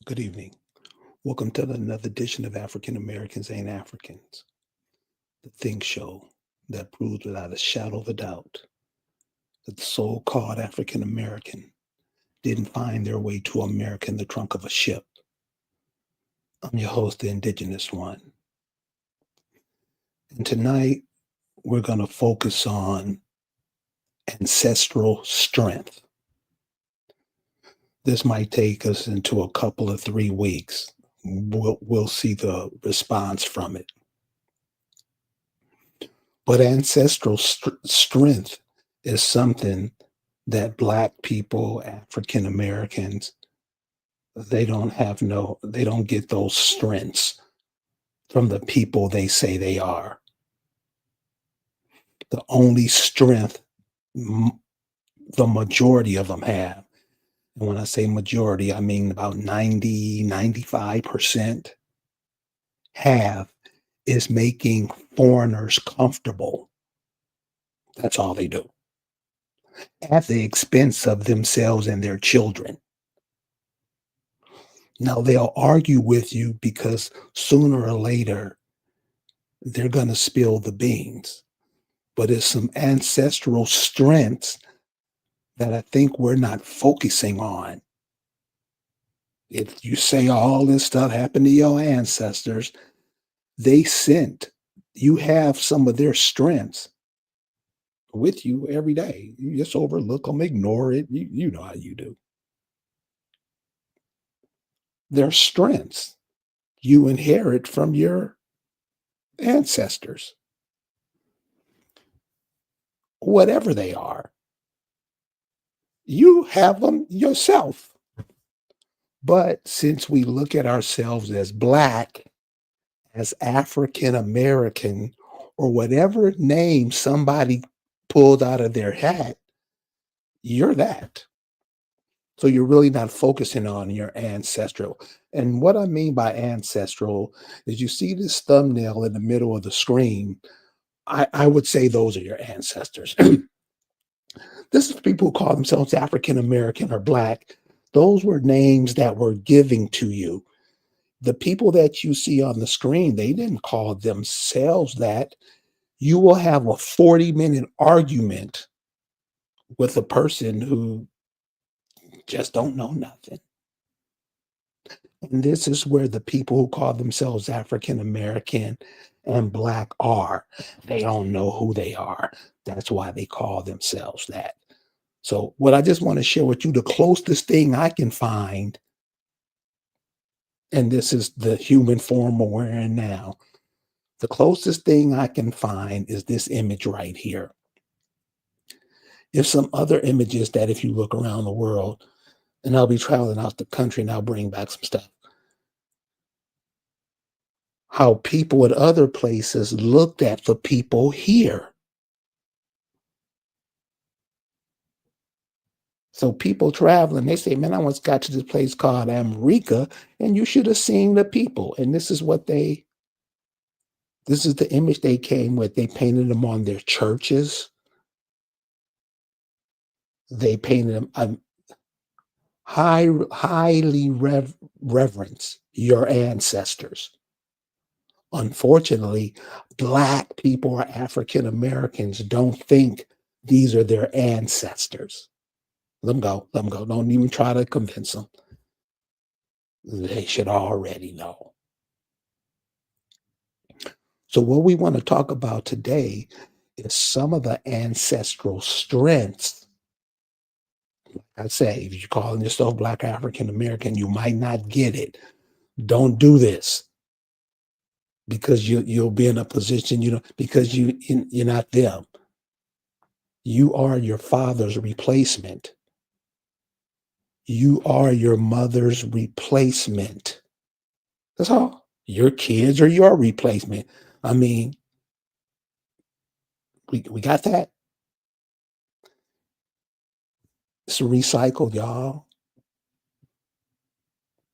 Good evening. Welcome to another edition of African Americans Ain't Africans, the Think Show that proves without a shadow of a doubt that the so called African American didn't find their way to America in the trunk of a ship. I'm your host, the Indigenous One. And tonight we're going to focus on ancestral strength. This might take us into a couple of 3 weeks. We'll see the response from it. But ancestral strength is something that Black people, African Americans, they don't get those strengths from the people they say they are. The only strength the majority of them have, and when I say majority, I mean about 90, 95% have, is making foreigners comfortable. That's all they do, at the expense of themselves and their children. Now, they'll argue with you because sooner or later they're going to spill the beans. But it's some ancestral strengths that I think we're not focusing on. If you say all this stuff happened to your ancestors, they sent, you have some of their strengths with you every day. You just overlook them, ignore it. You know how you do. Their strengths you inherit from your ancestors, whatever they are. You have them yourself. But since we look at ourselves as Black, as African American, or whatever name somebody pulled out of their hat, you're that. So you're really not focusing on your ancestral. And what I mean by ancestral is you see this thumbnail in the middle of the screen. I would say those are your ancestors. This is people who call themselves African American or Black. Those were names that were given to you. The people that you see on the screen, they didn't call themselves that. You will have a 40-minute argument with a person who just don't know nothing. And this is where the people who call themselves African American and Black are. They don't know who they are. That's why they call themselves that. So, what I just want to share with you, the closest thing I can find, and this is the human form we're wearing now, the closest thing I can find is this image right here. There's some other images that if you look around the world, and I'll be traveling out the country and I'll bring back some stuff, how people in other places looked at the people here. So people traveling, they say, man, I once got to this place called America, and you should have seen the people. And this is the image they came with. They painted them on their churches. They painted them highly reverence your ancestors. Unfortunately, Black people or African Americans don't think these are their ancestors. Let them go. Let them go. Don't even try to convince them. They should already know. So, what we want to talk about today is some of the ancestral strengths. I say, if you're calling yourself Black African American, you might not get it. Don't do this because you'll be in a position, because you're not them. You are your father's replacement. You are your mother's replacement. That's all. Your kids are your replacement. I mean, we got that. It's recycled, y'all.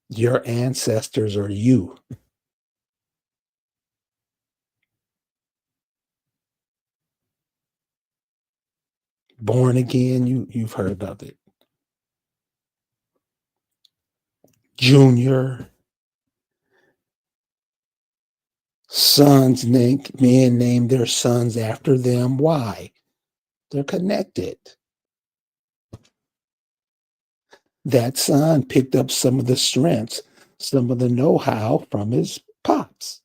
Your ancestors are you. Born again, you've heard of it. Junior, men name their sons after them. Why? They're connected. That son picked up some of the strengths, some of the know-how from his pops.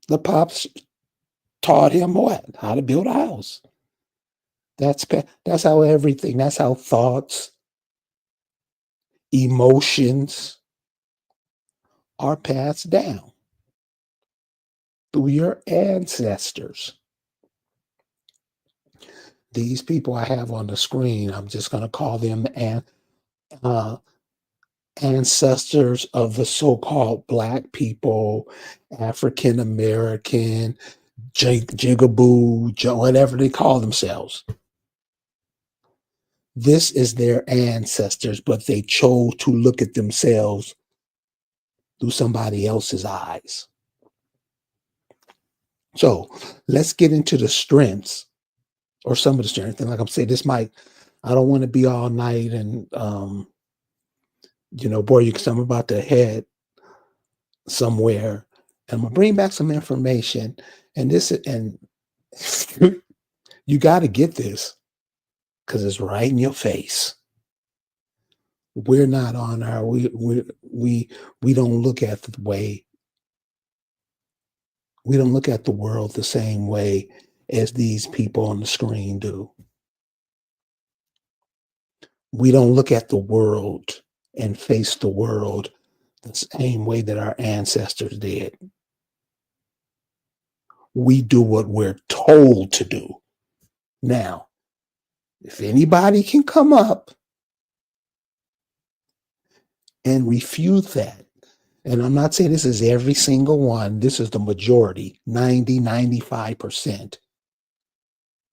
The pops taught him what? How to build a house. That's how everything, that's how thoughts, emotions are passed down through your ancestors. These people I have on the screen, I'm just going to call them uh, ancestors of the so-called Black people, African American, jigaboo, whatever they call themselves. This is their ancestors, but they chose to look at themselves through somebody else's eyes. So let's get into the strengths or some of the strengths. And like I'm saying, I don't want to be all night and, bore you because I'm about to head somewhere and I'm going to bring back some information. And you got to get this because it's right in your face. We're not on our, we don't look at the way, we don't look at the world the same way as these people on the screen do. We don't look at the world and face the world the same way that our ancestors did. We do what we're told to do. Now, if anybody can come up and refute that, and I'm not saying this is every single one, this is the majority, 95%.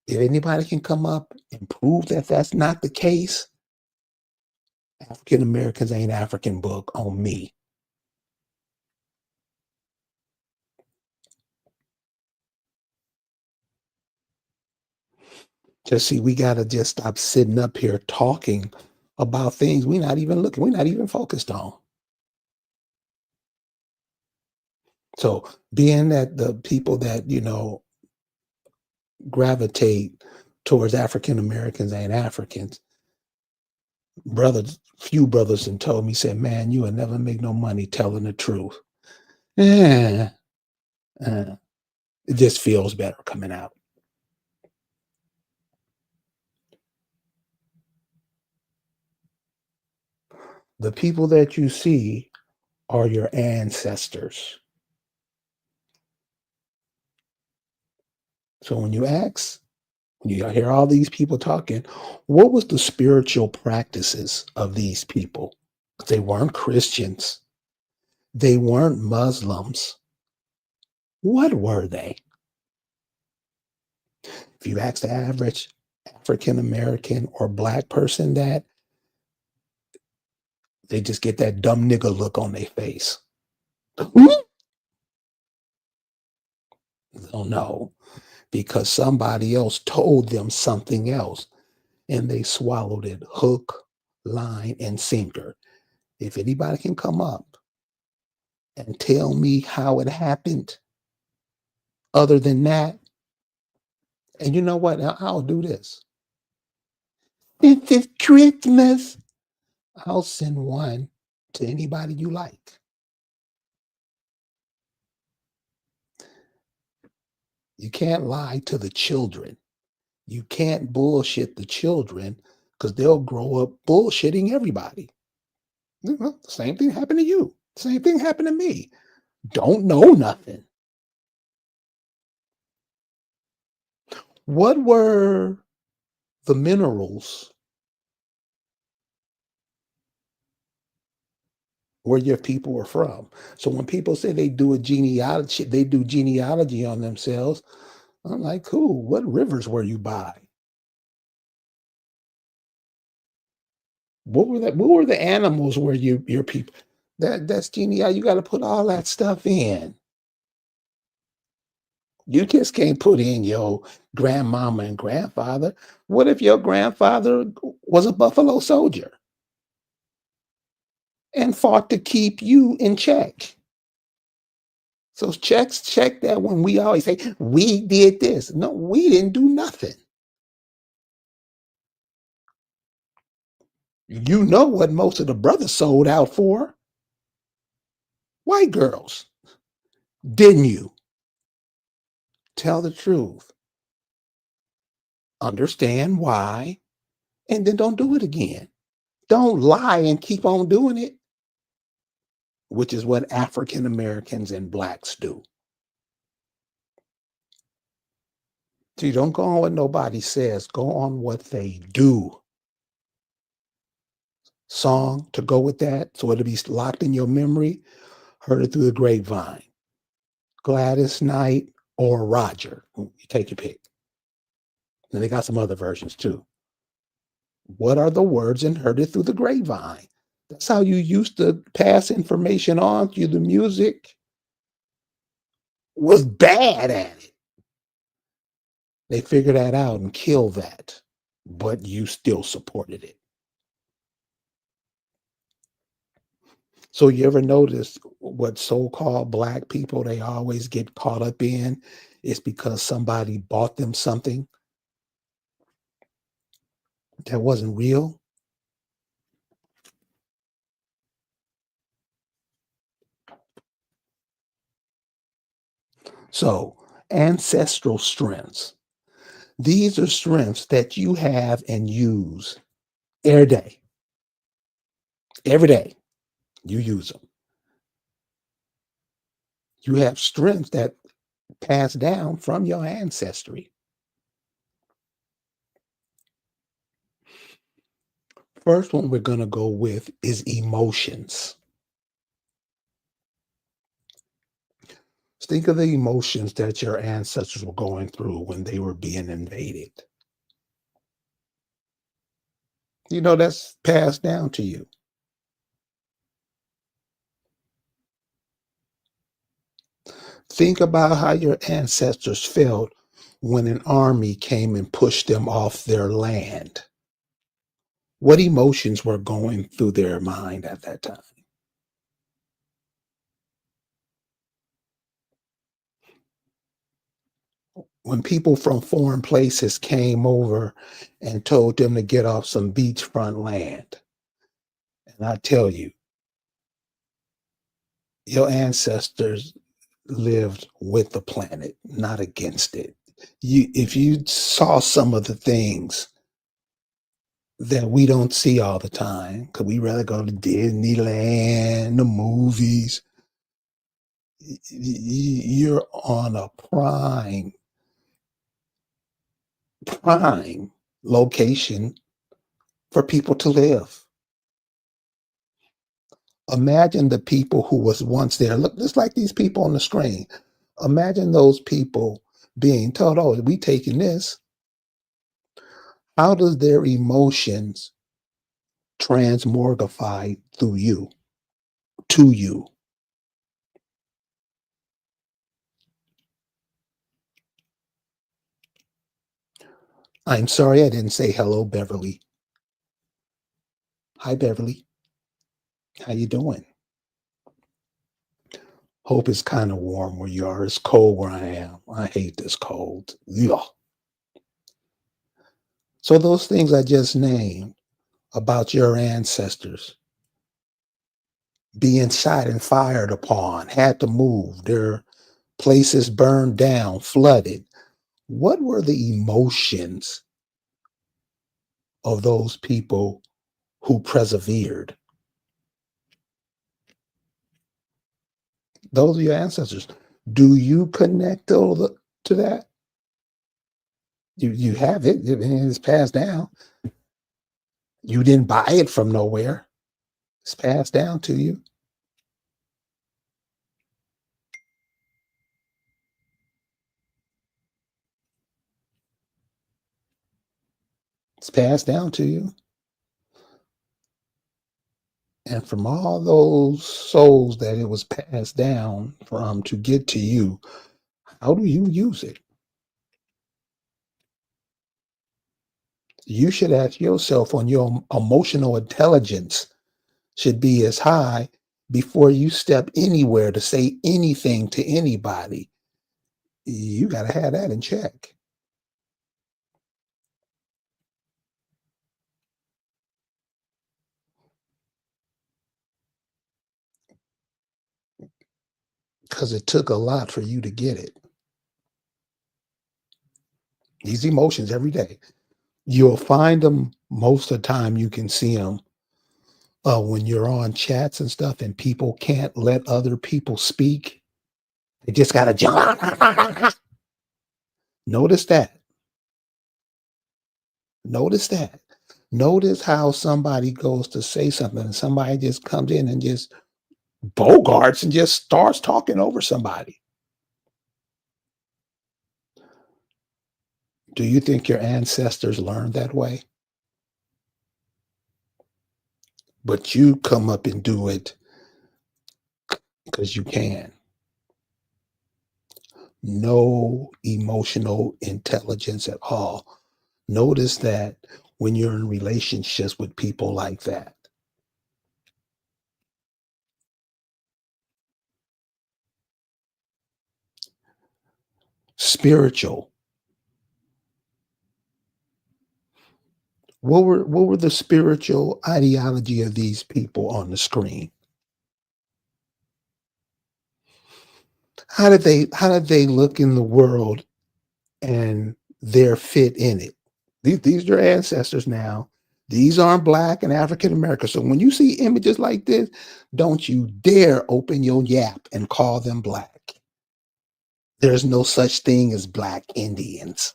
If anybody can come up and prove that that's not the case, African Americans ain't African book on me. Just see, we got to just stop sitting up here talking about things we're not even focused on. So being that the people that, gravitate towards African Americans and Africans, few brothers and told me, said, man, you will never make no money telling the truth. Yeah. It just feels better coming out. The people that you see are your ancestors. So when you hear all these people talking, what was the spiritual practices of these people? They weren't Christians. They weren't Muslims. What were they? If you ask the average African American or Black person that, they just get that dumb nigga look on their face. Oh no, because somebody else told them something else and they swallowed it hook, line, and sinker. If anybody can come up and tell me how it happened other than that, and you know what? I'll do this. This is Christmas. I'll send one to anybody you like. You can't lie to the children. You can't bullshit the children because they'll grow up bullshitting everybody. The same thing happened to you. Same thing happened to me. Don't know nothing. What were the minerals where your people were from? So when people say they do genealogy on themselves, I'm like, cool. What rivers were you by? What were the animals where your people? That's genealogy. You got to put all that stuff in. You just can't put in your grandmama and grandfather. What if your grandfather was a Buffalo Soldier and fought to keep you in check? So check that when we always say we did this. No, we didn't do nothing. You know what most of the brothers sold out for? White girls. Didn't you? Tell the truth. Understand why, and then don't do it again. Don't lie and keep on doing it, which is what African Americans and blacks do. So you don't go on what nobody says, go on what they do. Song to go with that, so it'll be locked in your memory. Heard it through the grapevine. Gladys Knight or Roger. You take your pick. And they got some other versions too. What are the words in Heard It Through the Grapevine? That's how you used to pass information on to the music. Was bad at it. They figured that out and killed that, but you still supported it. So you ever notice what so-called black people they always get caught up in is because somebody bought them something that wasn't real? So ancestral strengths. These are strengths that you have and use every day. Every day you use them. You have strengths that pass down from your ancestry. First one we're going to go with is emotions. Think of the emotions that your ancestors were going through when they were being invaded. You know, that's passed down to you. Think about how your ancestors felt when an army came and pushed them off their land. What emotions were going through their mind at that time? When people from foreign places came over and told them to get off some beachfront land. And I tell you, your ancestors lived with the planet, not against it. If you saw some of the things that we don't see all the time, because we rather go to Disneyland, the movies, you're on a prime location for people to live. Imagine the people who was once there. Look, just like these people on the screen. Imagine those people being told, "Oh, we taking this." How does their emotions transmogrify through you to you? I'm sorry I didn't say hello, Beverly. Hi, Beverly. How you doing? Hope it's kind of warm where you are. It's cold where I am. I hate this cold. Yeah. So those things I just named about your ancestors being shot and fired upon, had to move, their places burned down, flooded. What were the emotions of those people who persevered? Those are your ancestors. Do you connect to that? You have it. It's passed down. You didn't buy it from nowhere. It's passed down to you. It's passed down to you. And from all those souls that it was passed down from to get to you, How do you use it? You should ask yourself on your emotional intelligence should be as high before you step anywhere to say anything to anybody. You got to have that in check because it took a lot for you to get it. These emotions every day. You'll find them most of the time. You can see them when you're on chats and stuff, and people can't let other people speak. They just got to jump. Notice that. Notice that. Notice how somebody goes to say something and somebody just comes in and just bogarts and just starts talking over somebody. Do you think your ancestors learned that way? But you come up and do it because you can. No emotional intelligence at all. Notice that when you're in relationships with people like that. Spiritual. What were the spiritual ideology of these people on the screen? How did they look in the world and their fit in it? These are your ancestors now. These aren't black and African American. So when you see images like this, don't you dare open your yap and call them black. There's no such thing as black Indians.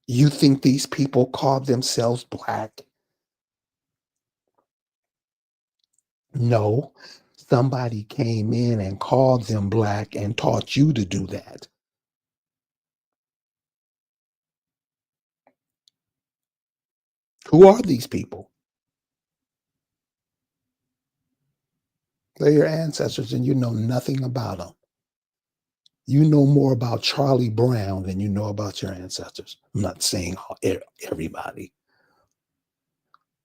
You think these people call themselves black? No. Somebody came in and called them black and taught you to do that. Who are these people? They're your ancestors and you know nothing about them. You know more about Charlie Brown than you know about your ancestors. I'm not saying everybody.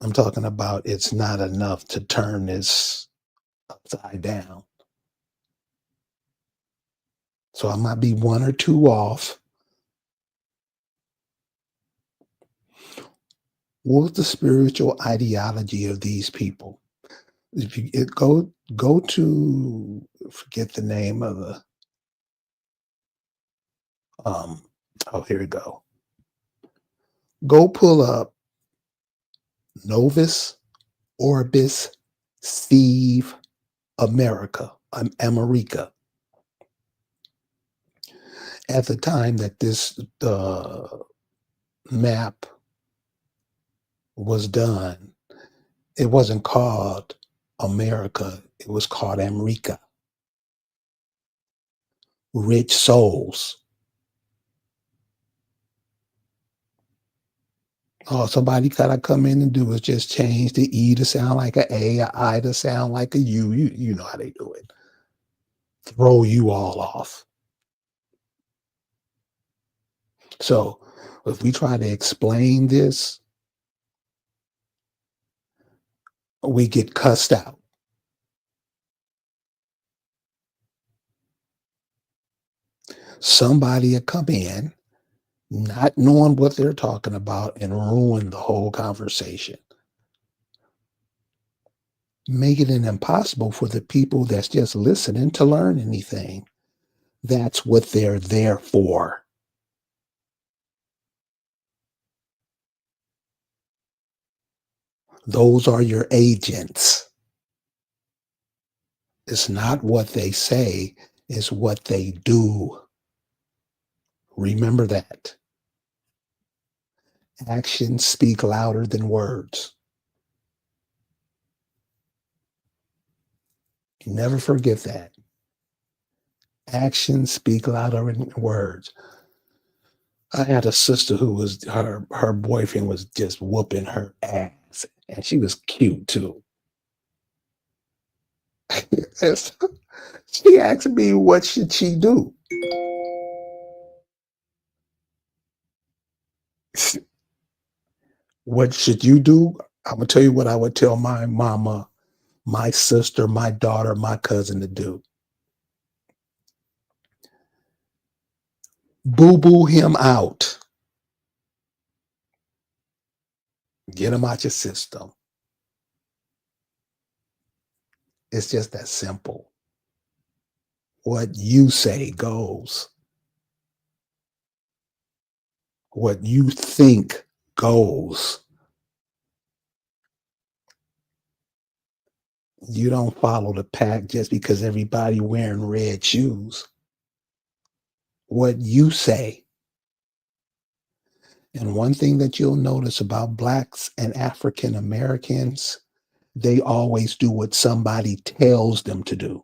I'm talking about it's not enough to turn this upside down. So I might be one or two off. What's the spiritual ideology of these people? If you go to forget the name of the um oh here we go. Go pull up Novus Orbis Steve America. At the time that this map was done, it wasn't called America, it was called America. Rich souls. All somebody gotta come in and do is just change the E to sound like a I to sound like a U. You know how they do it. Throw you all off. So if we try to explain this, we get cussed out. Somebody will come in not knowing what they're talking about and ruin the whole conversation. Making it impossible for the people that's just listening to learn anything. That's what they're there for. Those are your agents. It's not what they say, it's what they do. Remember that. Actions speak louder than words. Never forget that. Actions speak louder than words. I had a sister who was her boyfriend was just whooping her ass, and she was cute too. She asked me what should she do. What should you do? I'm gonna tell you what I would tell my mama, my sister, my daughter, my cousin to do. Boo boo him out. Get him out your system. It's just that simple. What you say goes. What you think goes. You don't follow the pack just because everybody wearing red shoes. What you say. And one thing that you'll notice about blacks and African Americans, they always do what somebody tells them to do.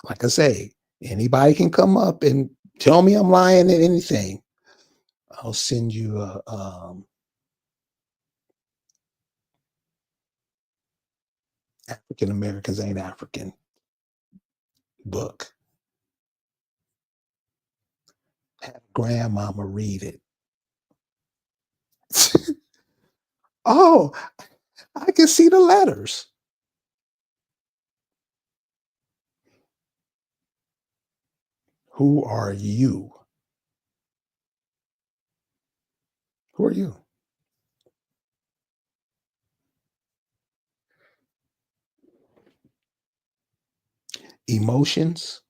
Like I say, anybody can come up and tell me I'm lying at anything. I'll send you a African Americans Ain't African book. Have grandmama read it. Oh, I can see the letters. Who are you? Who are you? Emotions,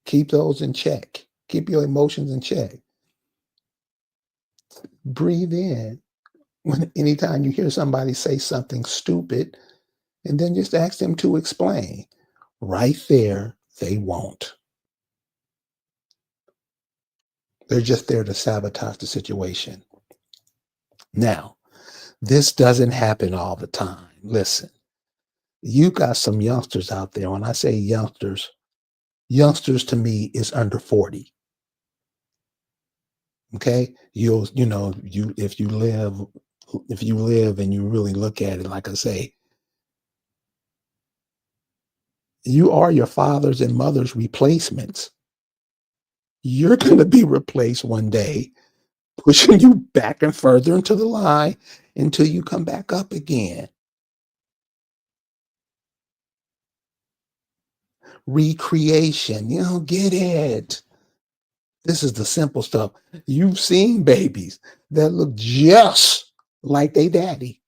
keep those in check. Keep your emotions in check. Breathe in when anytime you hear somebody say something stupid, and then just ask them to explain. Right there, they won't. They're just there to sabotage the situation. Now, this doesn't happen all the time. Listen, you got some youngsters out there. When I say youngsters, youngsters to me is under 40. Okay. You if you live and you really look at it, like I say, you are your father's and mother's replacements. You're going to be replaced one day, pushing you back and further into the line until you come back up again. Recreation, you don't get it. This is the simple stuff. You've seen babies that look just like they daddy.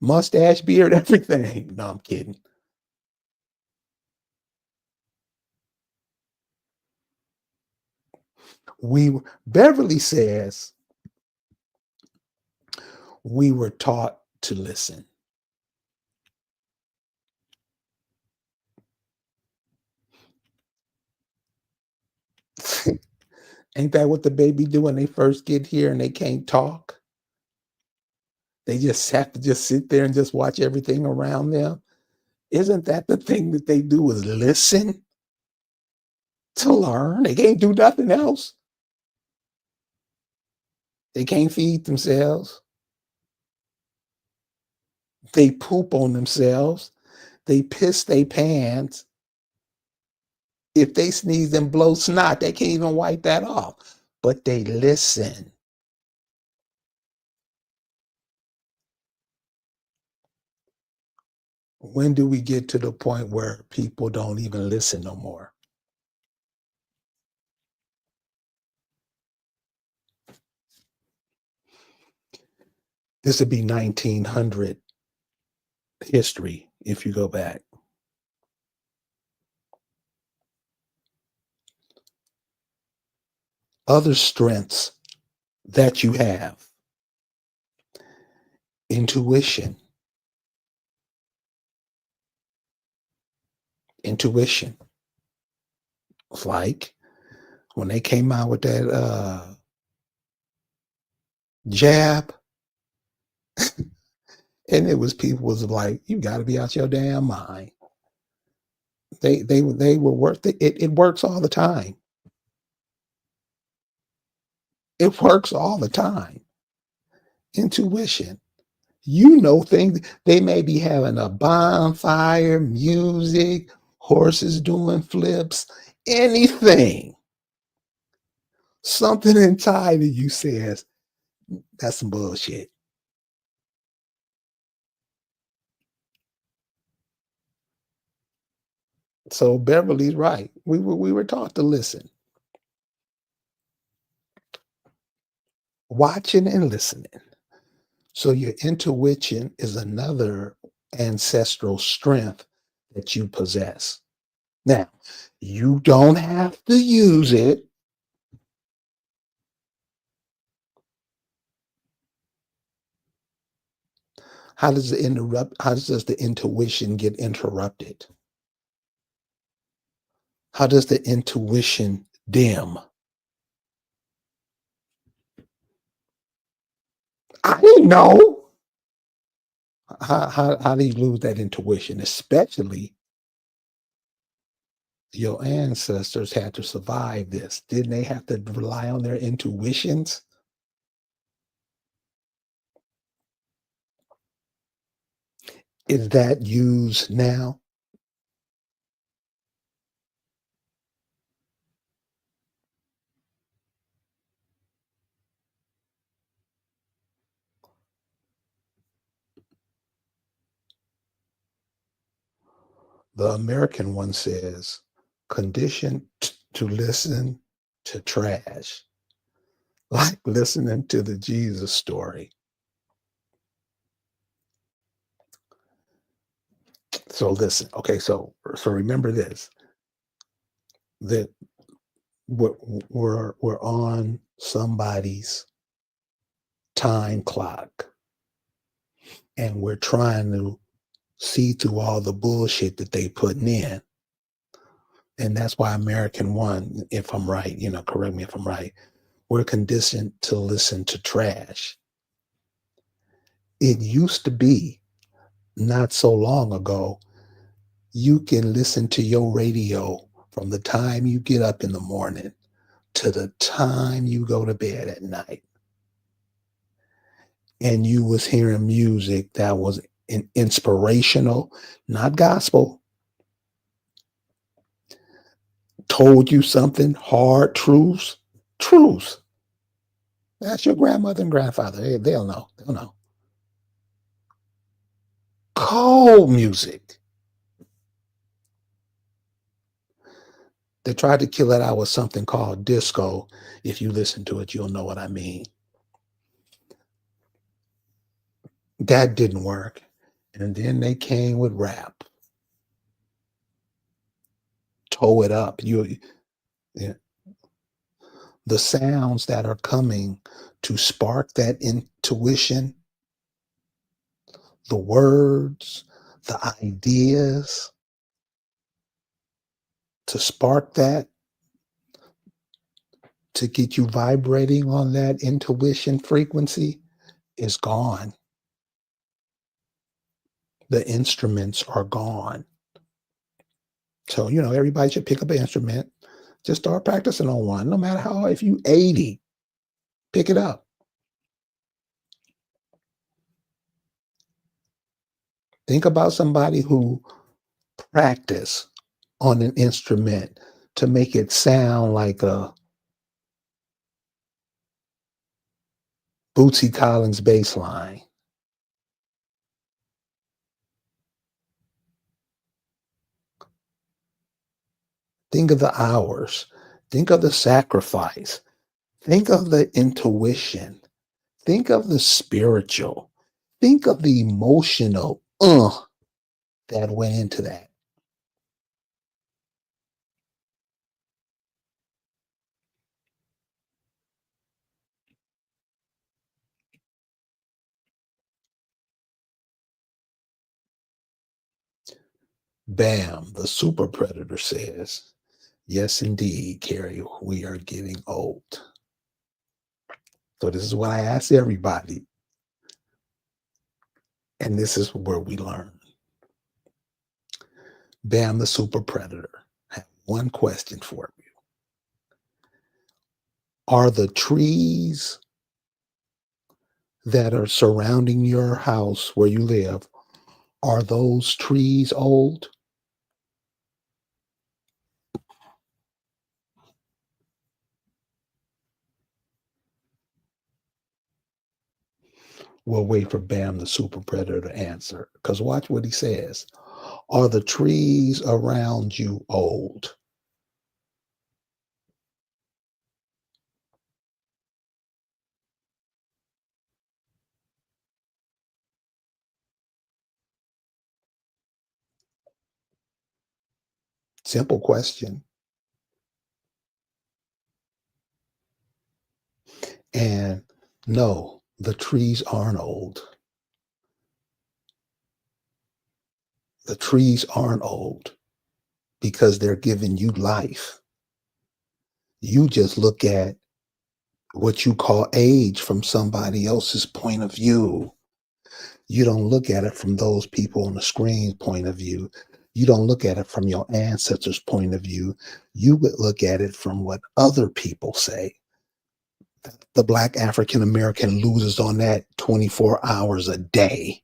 Mustache, beard, everything. No, I'm kidding. Beverly says we were taught to listen. Ain't that what the baby do when they first get here and they can't talk? They just have to just sit there and just watch everything around them. Isn't that the thing that they do is listen to learn? They can't do nothing else. They can't feed themselves. They poop on themselves. They piss their pants. If they sneeze and blow snot, they can't even wipe that off. But they listen. When do we get to the point where people don't even listen no more? This would be 1900 history if you go back. Other strengths that you have: intuition. Intuition. It's like when they came out with that jab, and it was people was like, "You got to be out your damn mind." They were worth it. It works all the time. It works all the time. Intuition. Things they may be having a bonfire, music, horses doing flips, anything. Something inside of you says that's some bullshit. So Beverly's right. We were taught to listen, watching and listening. So your intuition is another ancestral strength that you possess. Now, you don't have to use it. How does the intuition get interrupted? How does the intuition dim? I didn't know. How do you lose that intuition? Especially your ancestors had to survive this. Didn't they have to rely on their intuitions? Is that used now? The American one says, conditioned to listen to trash, like listening to the Jesus story. So listen, okay, so remember this, that we're on somebody's time clock and we're trying to see through all the bullshit that they putting in. And that's why American one, if I'm right, correct me if I'm right, we're conditioned to listen to trash. It used to be not so long ago, you can listen to your radio from the time you get up in the morning to the time you go to bed at night. And you was hearing music that was inspirational, not gospel, told you something, hard truths, truths. That's your grandmother and grandfather. They'll know. They'll know. Cold music. They tried to kill it out with something called disco. If you listen to it, you'll know what I mean. That didn't work. And then they came with rap. Toe it up. Yeah, the sounds that are coming to spark that intuition, the words, the ideas, to spark that, to get you vibrating on that intuition frequency is gone. The instruments are gone. So, everybody should pick up an instrument. Just start practicing on one. No matter how, if you 80, pick it up. Think about somebody who practice on an instrument to make it sound like a Bootsy Collins bass line. Think of the hours. Think of the sacrifice. Think of the intuition. Think of the spiritual. Think of the emotional that went into that. Bam, the super predator says, yes, indeed, Carrie, we are getting old. So this is what I ask everybody. And this is where we learn. Bam, the super predator. I have one question for you. Are the trees that are surrounding your house where you live, are those trees old? We'll wait for Bam the super predator to answer. Because watch what he says. Are the trees around you old? Simple question. And no, the trees aren't old. The trees aren't old because they're giving you life. You just look at what you call age from somebody else's point of view. You don't look at it from those people on the screen's point of view. You don't look at it from your ancestors' point of view. You would look at it from what other people say. The Black African American loses on that 24 hours a day.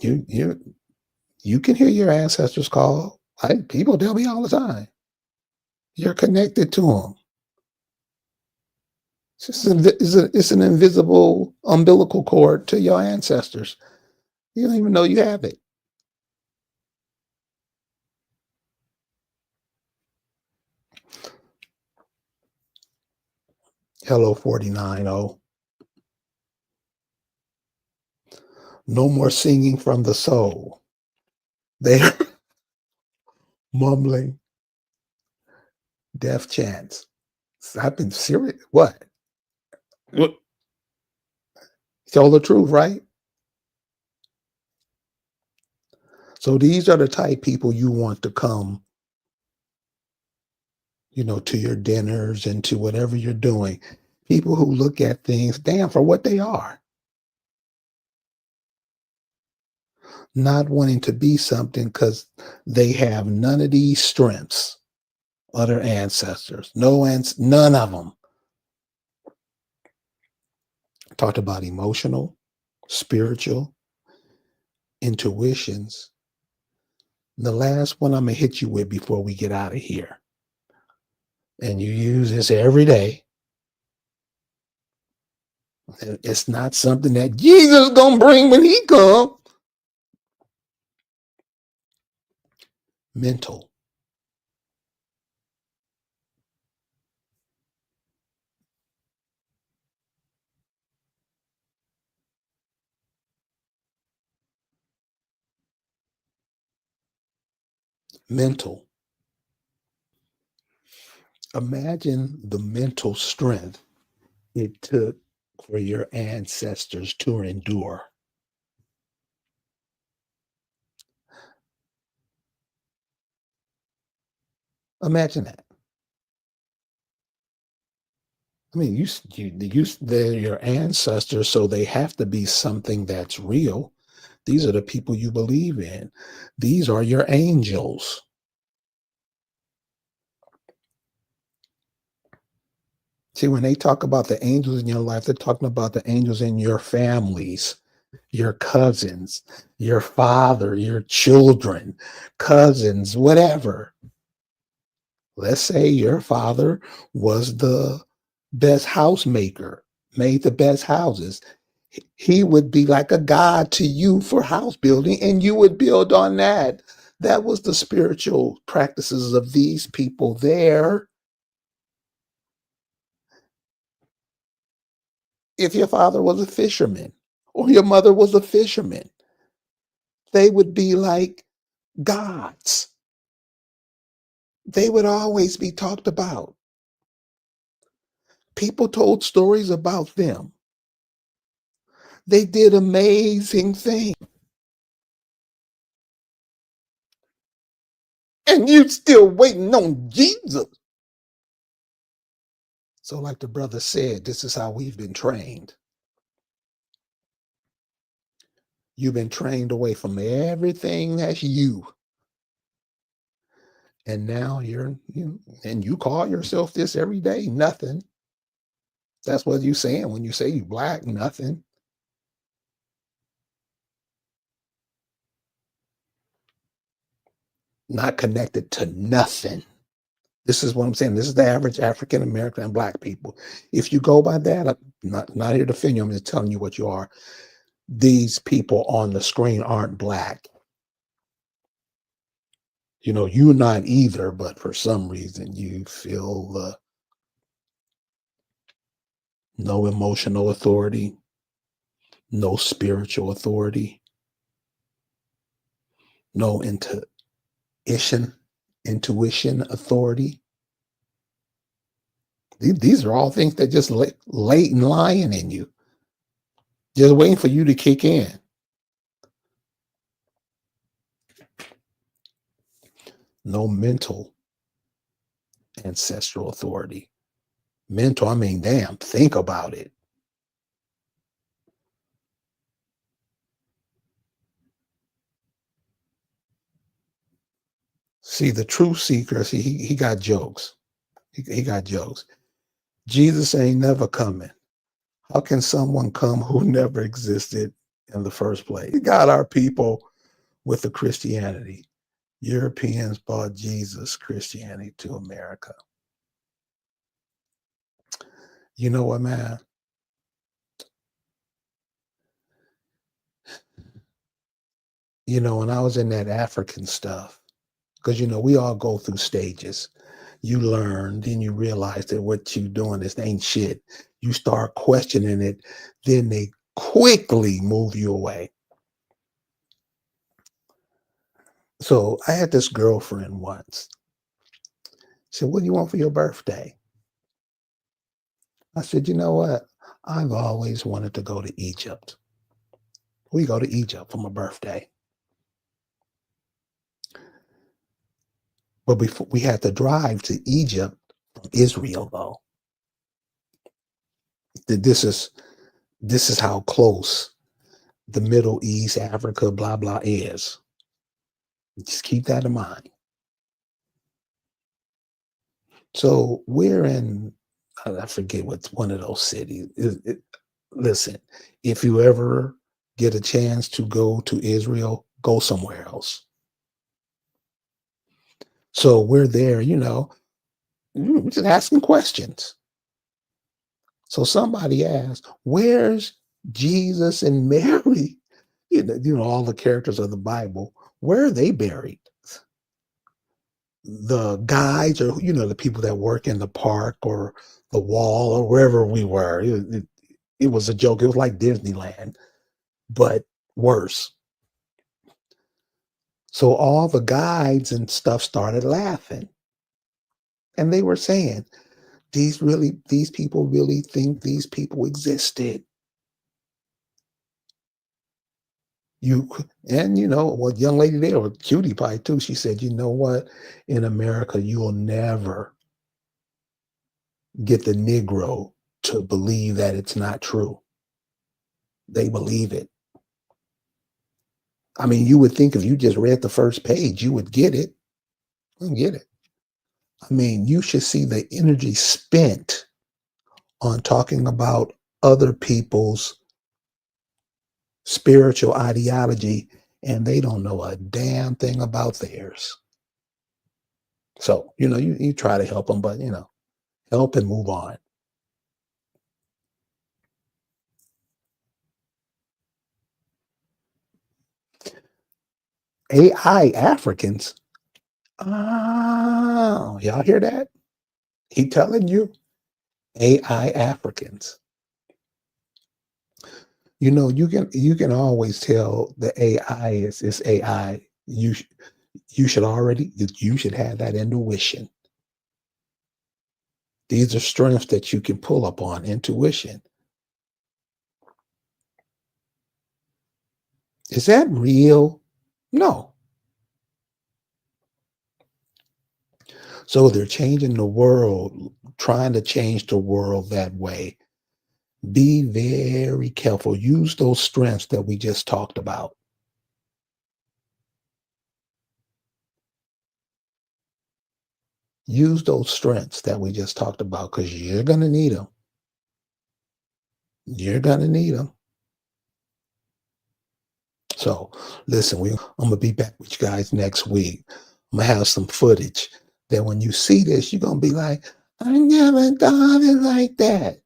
You you can hear your ancestors call. People tell me all the time. You're connected to them. It's an invisible umbilical cord to your ancestors. You don't even know you have it. Hello, 490. No more singing from the soul. They're mumbling death chants. I've been serious. What? What? Tell the truth, right? So these are the type people you want to come, to your dinners and to whatever you're doing. People who look at things, damn, for what they are, not wanting to be something because they have none of these strengths of their ancestors. None of them. Talked about emotional, spiritual, intuitions. The last one I'm going to hit you with before we get out of here, and you use this every day. It's not something that Jesus going to bring when he come. Mental. Mental. Imagine the mental strength it took for your ancestors to endure. Imagine that. I mean, they're your ancestors, so they have to be something that's real. These are the people you believe in. These are your angels. See, when they talk about the angels in your life, they're talking about the angels in your families, your cousins, your father, your children, cousins, whatever. Let's say your father was the best housemaker, made the best houses. He would be like a god to you for house building, and you would build on that. That was the spiritual practices of these people there. If your father was a fisherman or your mother was a fisherman, they would be like gods. They would always be talked about. People told stories about them. They did amazing things. And you still waiting on Jesus. So, like the brother said, this is how we've been trained. You've been trained away from everything that's you. And now and you call yourself this every day, nothing. That's what you saying when you say you black, nothing. Not connected to nothing. This is what I'm saying. This is the average African American and black people. If you go by that, I'm not here to offend you. I'm just telling you what you are. These people on the screen aren't black. You're not either, but for some reason you feel no emotional authority, no spiritual authority, no intuition, intuition authority. These are all things that just latent lying in you, just waiting for you to kick in. No mental ancestral authority. Mental, I mean, damn, think about it. See, the truth seeker, see, he got jokes. He got jokes. Jesus ain't never coming. How can someone come who never existed in the first place? We got our people with the Christianity. Europeans brought Jesus Christianity to America. You know what, man? When I was in that African stuff, because we all go through stages. You learn, then you realize that what you're doing is ain't shit. You start questioning it, then they quickly move you away. So I had this girlfriend once. She said, "What do you want for your birthday?" I said, "You know what? I've always wanted to go to Egypt. We go to Egypt for my birthday." But before we had to drive to Egypt from Israel, though. This is how close the Middle East, Africa, blah blah is. Just keep that in mind. So we're in, I forget what's one of those cities. Listen, if you ever get a chance to go to Israel, go somewhere else. So we're there, we're just asking questions. So somebody asked, "Where's Jesus and Mary?" All the characters of the Bible. Where are they buried? The guides, or the people that work in the park or the wall or wherever we were. It was a joke. It was like Disneyland, but worse. So all the guides and stuff started laughing, and they were saying, these people really think these people existed. You and what young lady there, or cutie pie too, she said, "You know what? In America, you will never get the Negro to believe that it's not true. They believe it." I mean, you would think if you just read the first page, you would get it. You don't get it. I mean, you should see the energy spent on talking about other people's spiritual ideology, and they don't know a damn thing about theirs. So, you try to help them, but, help and move on. AI Africans. Oh, y'all hear that? He telling you AI Africans. You can always tell the AI is AI. You should have that intuition. These are strengths that you can pull upon. Intuition. Is that real? No. So they're changing the world, trying to change the world that way. Be very careful. Use those strengths that we just talked about. Use those strengths that we just talked about, because you're going to need them. You're gonna need them. So listen, I'm gonna be back with you guys next week. I'm gonna have some footage that when you see this, you're gonna be like, I never thought of it like that.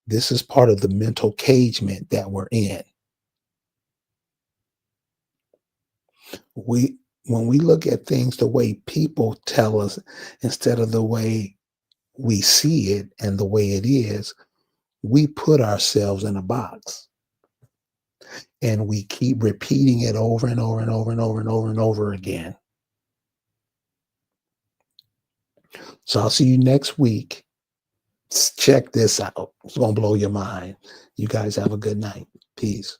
This is part of the mental cagement that we're in. We when we look at things the way people tell us instead of the way we see it and the way it is, we put ourselves in a box and we keep repeating it over and over and over and over and over and over again. So I'll see you next week. Check this out. It's going to blow your mind. You guys have a good night. Peace.